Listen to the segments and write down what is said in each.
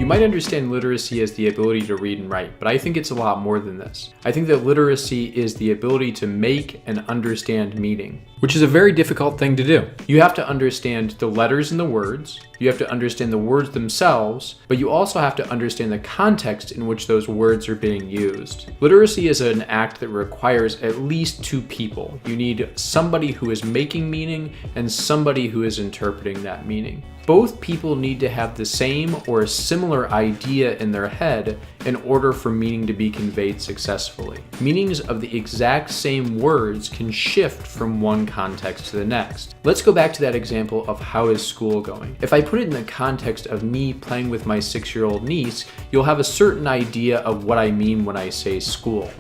might understand literacy as the ability to read and write, but I think it's a lot more than this. I think that literacy is the ability to make and understand meaning, which is a very difficult thing to do. You have to understand the letters in the words, you have to understand the words themselves, but you also have to understand the context in which those words are being used. Literacy is an act that requires at least two people. You need somebody who is making meaning and somebody who is interpreting that meaning. Both people need to have the same or a similar idea in their head in order for meaning to be conveyed successfully. Meanings of the exact same words can shift from one context to the next. Let's go back to that example of how is school going. If I put it in the context of me playing with my 6-year-old niece, you'll have a certain idea of what I mean when I say school.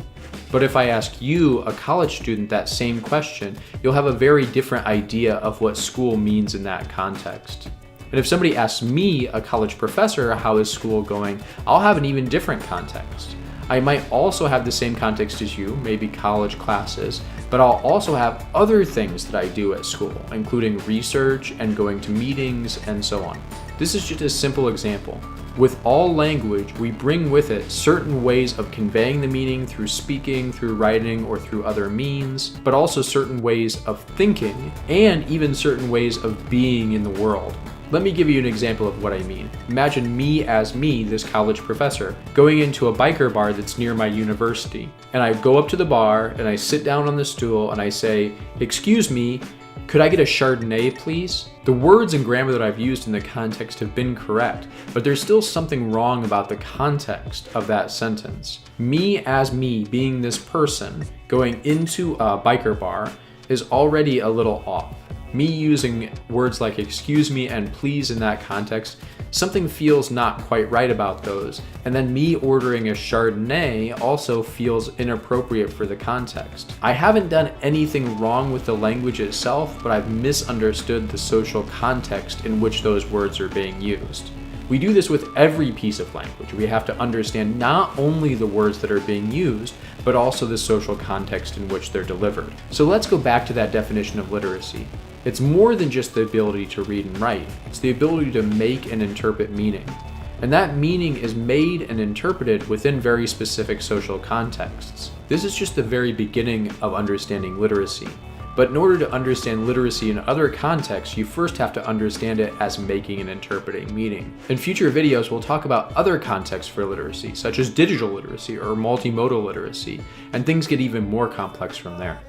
But if I ask you, a college student, that same question, you'll have a very different idea of what school means in that context. And if somebody asks me, a college professor, how is school going, I'll have an even different context. I might also have the same context as you, maybe college classes, but I'll also have other things that I do at school, including research and going to meetings and so on. This is just a simple example. With all language, we bring with it certain ways of conveying the meaning through speaking, through writing, or through other means, but also certain ways of thinking and even certain ways of being in the world. Let me give you an example of what I mean. Imagine me as me, this college professor, going into a biker bar that's near my university. And I go up to the bar and I sit down on the stool and I say, "Excuse me, could I get a Chardonnay, please?" The words and grammar that I've used in the context have been correct, but there's still something wrong about the context of that sentence. Me as me, being this person, going into a biker bar is already a little off. Me using words like excuse me and please in that context, something feels not quite right about those. And then me ordering a Chardonnay also feels inappropriate for the context. I haven't done anything wrong with the language itself, but I've misunderstood the social context in which those words are being used. We do this with every piece of language. We have to understand not only the words that are being used, but also the social context in which they're delivered. So let's go back to that definition of literacy. It's more than just the ability to read and write. It's the ability to make and interpret meaning. And that meaning is made and interpreted within very specific social contexts. This is just the very beginning of understanding literacy. But in order to understand literacy in other contexts, you first have to understand it as making and interpreting meaning. In future videos, we'll talk about other contexts for literacy, such as digital literacy or multimodal literacy, and things get even more complex from there.